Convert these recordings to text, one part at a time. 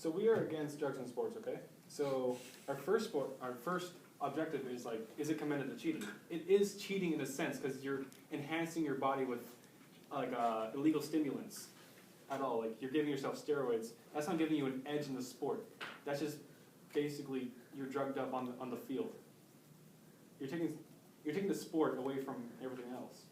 So we are against drugs in sports, okay? So our first objective is like, is it commended to cheating? It is cheating in a sense because you're enhancing your body with like illegal stimulants at all. Like you're giving yourself steroids. That's not giving you an edge in the sport. That's just basically you're drugged up on the field. You're taking the sport away from everything else.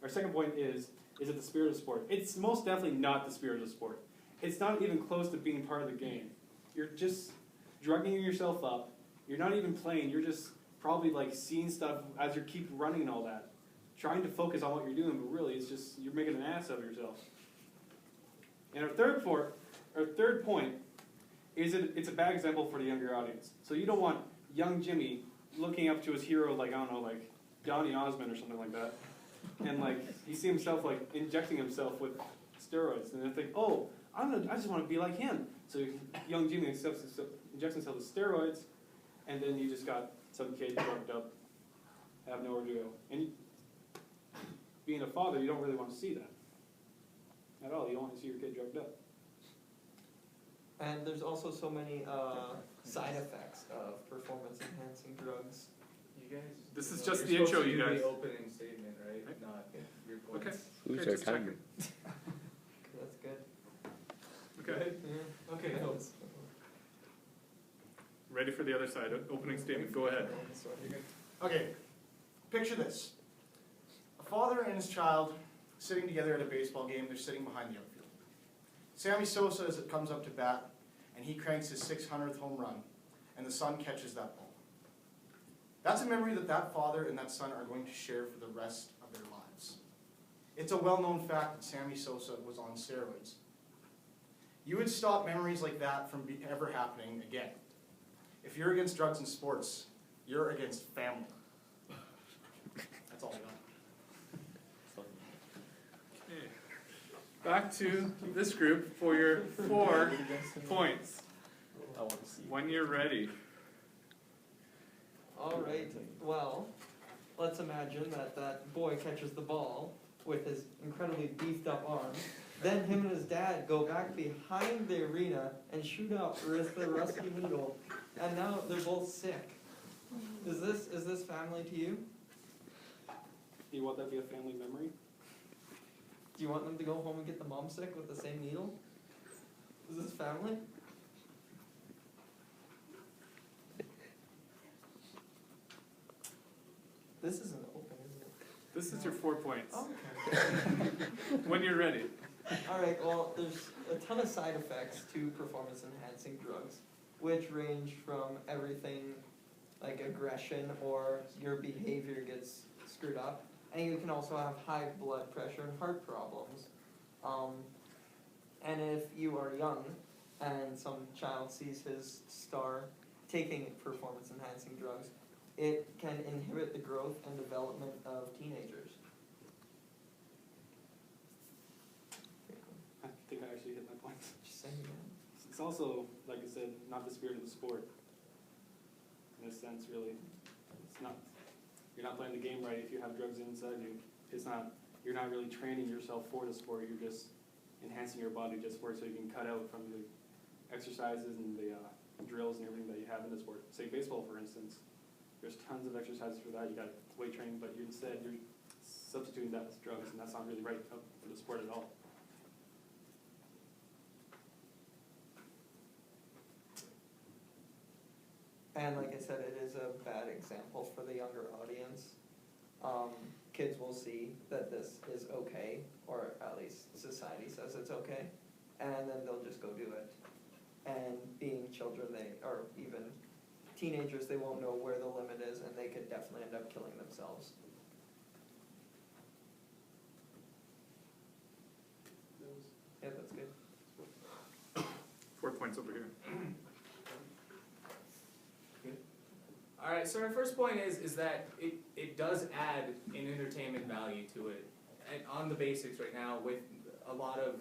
Our second point is it the spirit of the sport? It's most definitely not the spirit of the sport. It's not even close to being part of the game. You're just drugging yourself up. You're not even playing. You're just probably like seeing stuff as you keep running and all that. Trying to focus on what you're doing, but really it's just you're making an ass of yourself. And our third point is it's a bad example for the younger audience. So you don't want young Jimmy looking up to his hero like, I don't know, like Donny Osmond or something like that. And like you see himself like injecting himself with steroids, and they think, oh, I just want to be like him. So young Jimmy injects himself with steroids, and then you just got some kid drugged up, have nowhere to go. And being a father, you don't really want to see that at all. You don't want to see your kid drugged up. And there's also so many side effects of performance-enhancing drugs. You guys. This is just the intro, you guys. The opening statement, right? Not your points. Okay. Who's Okay, our just timer? That's good. Okay. Yeah. Okay, Cool. Ready for the other side. Opening statement. Go ahead. Okay, picture this. A father and his child sitting together at a baseball game. They're sitting behind the outfield. Sammy Sosa comes up to bat, and he cranks his 600th home run, and the son catches that ball. That's a memory that that father and that son are going to share for the rest of their lives. It's a well-known fact that Sammy Sosa was on steroids. You would stop memories like that from ever happening again. If you're against drugs in sports, you're against family. That's all I got. Okay. Back to this group for your 4 points. When you're ready. All right, well, let's imagine that that boy catches the ball with his incredibly beefed up arms. Then him and his dad go back behind the arena and shoot up with the rusty needle. And now they're both sick. Is this family to you? Do you want that to be a family memory? Do you want them to go home and get the mom sick with the same needle? Is this family? This isn't open, is it? This is your 4 points. Oh, When you're ready. all right, well, there's a ton of side effects to performance-enhancing drugs, which range from everything like aggression or your behavior gets screwed up. And you can also have high blood pressure and heart problems. And if you are young and some child sees his star taking performance-enhancing drugs, it can inhibit the growth and development of teenagers. I think I actually hit my points. Just saying that. It's also, like I said, not the spirit of the sport. In a sense, really. It's not, you're not playing the game right if you have drugs inside you. You're not really training yourself for the sport, you're just enhancing your body just for it so you can cut out from the exercises and the drills and everything that you have in the sport. Say baseball, for instance. There's tons of exercises for that. You got weight training, but you're substituting that with drugs, and that's not really right for the sport at all. And like I said, it is a bad example for the younger audience. Kids will see that this is okay, or at least society says it's okay, and then they'll just go do it. And being children, or even teenagers, they won't know where the limit is, and they could definitely end up killing themselves. Yeah, that's good. 4 points over here. All right, so our first point is that it does add an entertainment value to it. And on the basics right now, with a lot of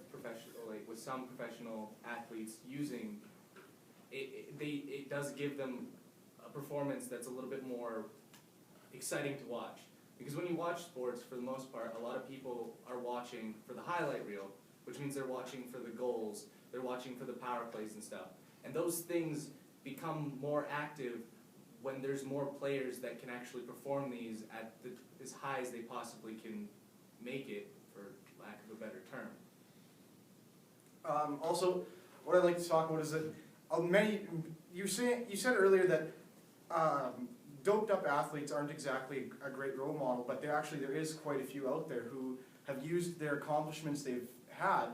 with some professional athletes using it does give them a performance that's a little bit more exciting to watch. Because when you watch sports, for the most part, a lot of people are watching for the highlight reel, which means they're watching for the goals, they're watching for the power plays and stuff. And those things become more active when there's more players that can actually perform these at as high as they possibly can make it, for lack of a better term. Also, what I'd like to talk about is that you said earlier that doped up athletes aren't exactly a great role model, but there is quite a few out there who have used their accomplishments they've had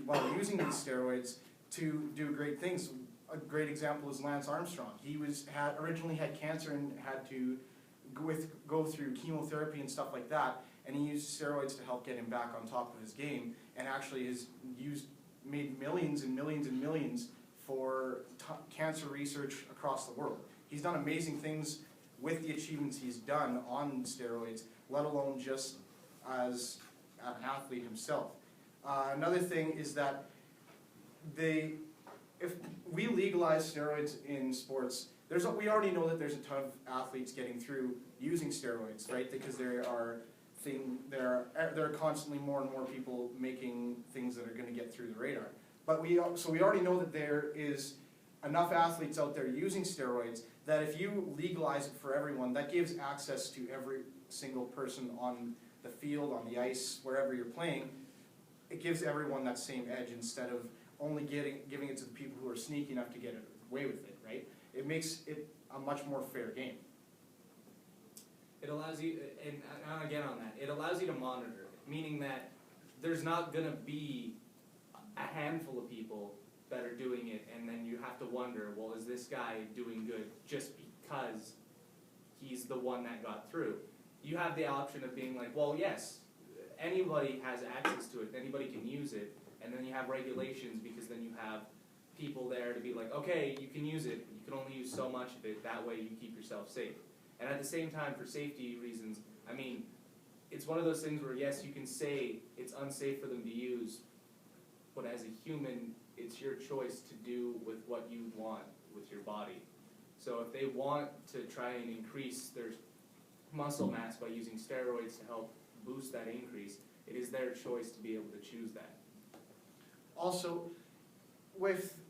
while using these steroids to do great things. A great example is Lance Armstrong. He originally had cancer and had to go through chemotherapy and stuff like that, and he used steroids to help get him back on top of his game, and actually has made millions and millions and millions for cancer research across the world. He's done amazing things with the achievements he's done on steroids, let alone just as an athlete himself. Another thing is that if we legalize steroids in sports, we already know that there's a ton of athletes getting through using steroids, right? Because there are constantly more and more people making things that are going to get through the radar. But we already know that there is enough athletes out there using steroids that if you legalize it for everyone, that gives access to every single person on the field, on the ice, wherever you're playing. It gives everyone that same edge instead of only giving it to the people who are sneaky enough to get away with it, right? It makes it a much more fair game. It allows you, and again on that, it allows you to monitor it, meaning that there's not going to be a handful of people that are doing it, and then you have to wonder, well, is this guy doing good just because he's the one that got through? You have the option of being like, well, yes, anybody has access to it, anybody can use it, and then you have regulations because then you have people there to be like, okay, you can use it, but you can only use so much of it, that way you keep yourself safe. And at the same time, for safety reasons, I mean, it's one of those things where, yes, you can say it's unsafe for them to use, but as a human, it's your choice to do with what you want with your body. So if they want to try and increase their muscle mass by using steroids to help boost that increase, it is their choice to be able to choose that. Also,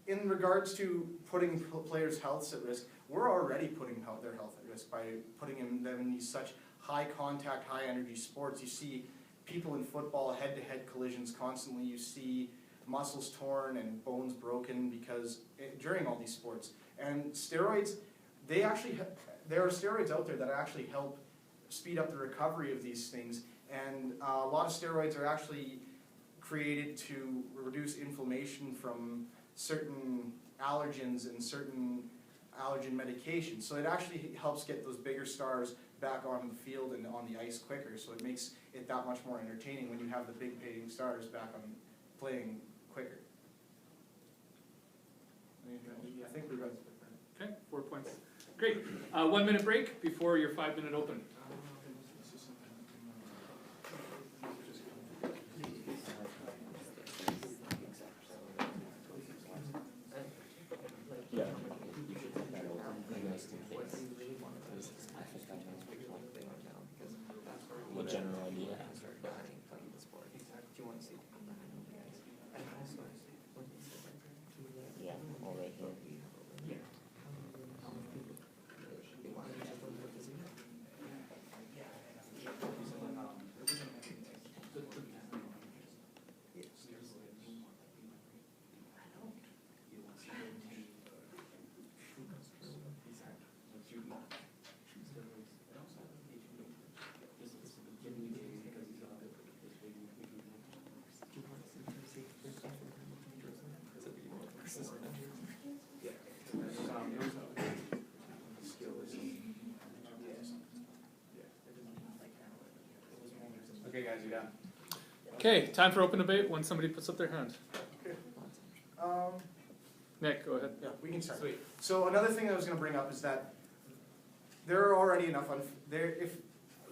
in regards to putting players' healths at risk, we're already putting their health at risk by putting them in these such high contact, high energy sports. You see people in football, head-to-head collisions constantly. You see muscles torn and bones broken during all these sports. And steroids, there are steroids out there that actually help speed up the recovery of these things. And a lot of steroids are actually created to reduce inflammation from certain allergens and certain allergen medications. So it actually helps get those bigger stars back on the field and on the ice quicker. So it makes it that much more entertaining when you have the big paying stars back on playing quicker. I think we're good. Okay, 4 points. Great. 1 minute break before your 5 minute open. General idea. Yeah, all right here. Okay, guys, you're done. Okay, time for open debate when somebody puts up their hand. Okay. Nick, go ahead. Yeah, we can start. Sweet. So another thing I was going to bring up is that there are already enough. If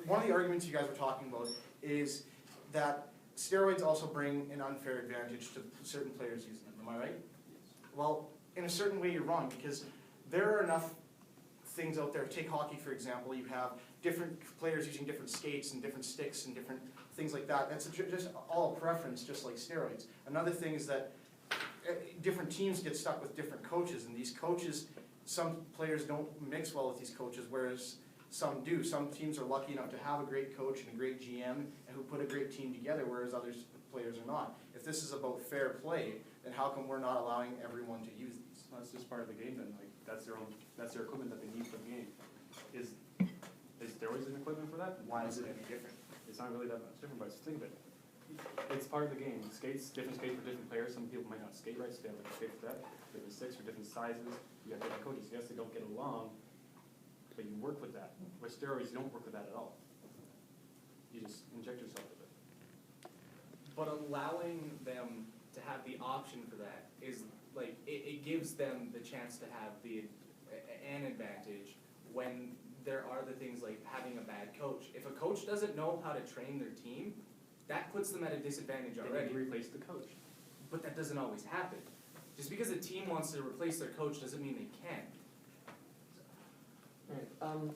one of the arguments you guys were talking about is that steroids also bring an unfair advantage to certain players using them. Am I right? Well, in a certain way, you're wrong because there are enough things out there. Take hockey, for example. You have different players using different skates and different sticks and different things like that. That's just all a preference, just like steroids. Another thing is that different teams get stuck with different coaches, and these coaches, some players don't mix well with these coaches, whereas some do. Some teams are lucky enough to have a great coach and a great GM and who put a great team together, whereas other players are not. If this is about fair play, then how come we're not allowing everyone to use these? Well, that's just part of the game then, like, that's their equipment that they need for the game. Is steroids an equipment for that? Why is it any different? It's not really that much different, but think of it. It's part of the game. Skates, different skates for different players. Some people might not skate right, so they have like a skate for that. Different sticks for different sizes. You got different coaches. Yes, they don't get along, but you work with that. With steroids, you don't work with that at all. You just inject yourself with it. But allowing them to have the option for that is like, it gives them the chance to have an advantage when there are the things like having a bad coach. If a coach doesn't know how to train their team, that puts them at a disadvantage They already. need to replace the coach. But that doesn't always happen. Just because a team wants to replace their coach doesn't mean they can. Right,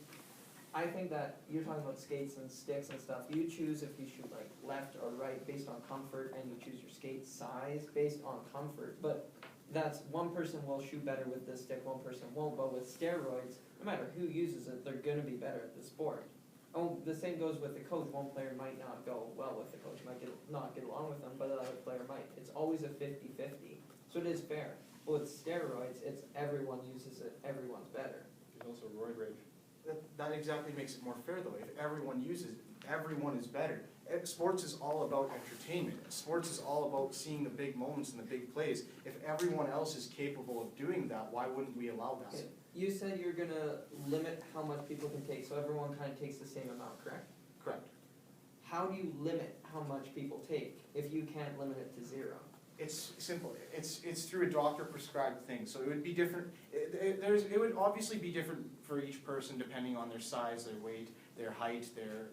I think that you're talking about skates and sticks and stuff. You choose if you shoot like left or right based on comfort, and you choose your skate size based on comfort. But that's, one person will shoot better with this stick, one person won't. But with steroids, no matter who uses it, they're gonna be better at the sport. Oh, the same goes with the coach. One player might not go well with the coach, might not get along with them, but another player might. It's always a 50-50. So it is fair. But with steroids, it's everyone uses it, everyone's better. There's also roid rage. That exactly makes it more fair though. If everyone uses it, everyone is better. Sports is all about entertainment. Sports is all about seeing the big moments and the big plays. If everyone else is capable of doing that, why wouldn't we allow that? Okay. You said you're gonna limit how much people can take, so everyone kind of takes the same amount, correct? Correct. How do you limit how much people take if you can't limit it to 0? It's simple. It's through a doctor prescribed thing. So it would be different. It would obviously be different for each person depending on their size, their weight, their height, their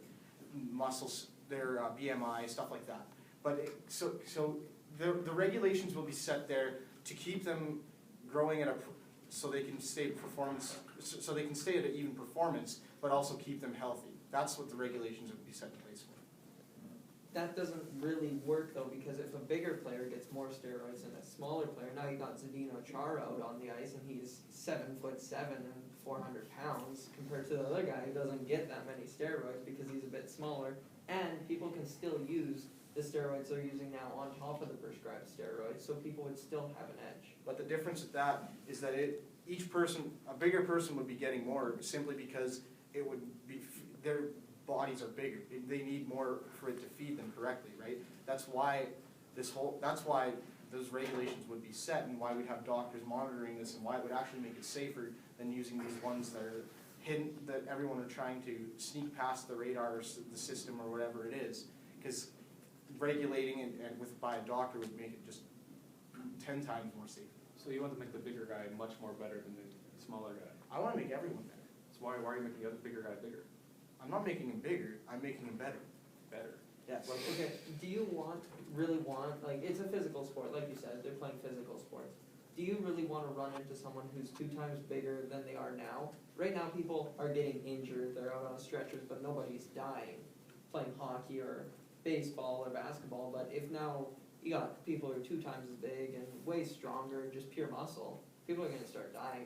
muscles, their BMI, stuff like that. But so the regulations will be set there to keep them growing at so they can stay performance, so they can stay at an even performance, but also keep them healthy. That's what the regulations would be set in place for. That doesn't really work though, because if a bigger player gets more steroids than a smaller player, now you got Zdeno Chara out on the ice and he's 7'7" and 400 pounds compared to the other guy who doesn't get that many steroids because he's a bit smaller, and people can still use the steroids they're using now on top of the prescribed steroids, so people would still have an edge. But the difference with that is that each person, a bigger person would be getting more simply because it would be, their bodies are bigger. They need more for it to feed them correctly, right? That's why those regulations would be set, and why we'd have doctors monitoring this, and why it would actually make it safer than using these ones that are hidden, that everyone are trying to sneak past the radar or the system or whatever it is. Because regulating it by a doctor would make it just 10 times more safe. So you want to make the bigger guy much more better than the smaller guy. I want to make everyone better. So why are you making the other bigger guy bigger? I'm not making him bigger, I'm making him better. Better. Yes. Okay, do you really want, like, it's a physical sport, like you said, they're playing physical sports. Do you really want to run into someone who's 2 times bigger than they are now? Right now, people are getting injured, they're out on stretchers, but nobody's dying playing hockey or baseball or basketball. But if now you got people who are 2 times as big and way stronger, just pure muscle, people are going to start dying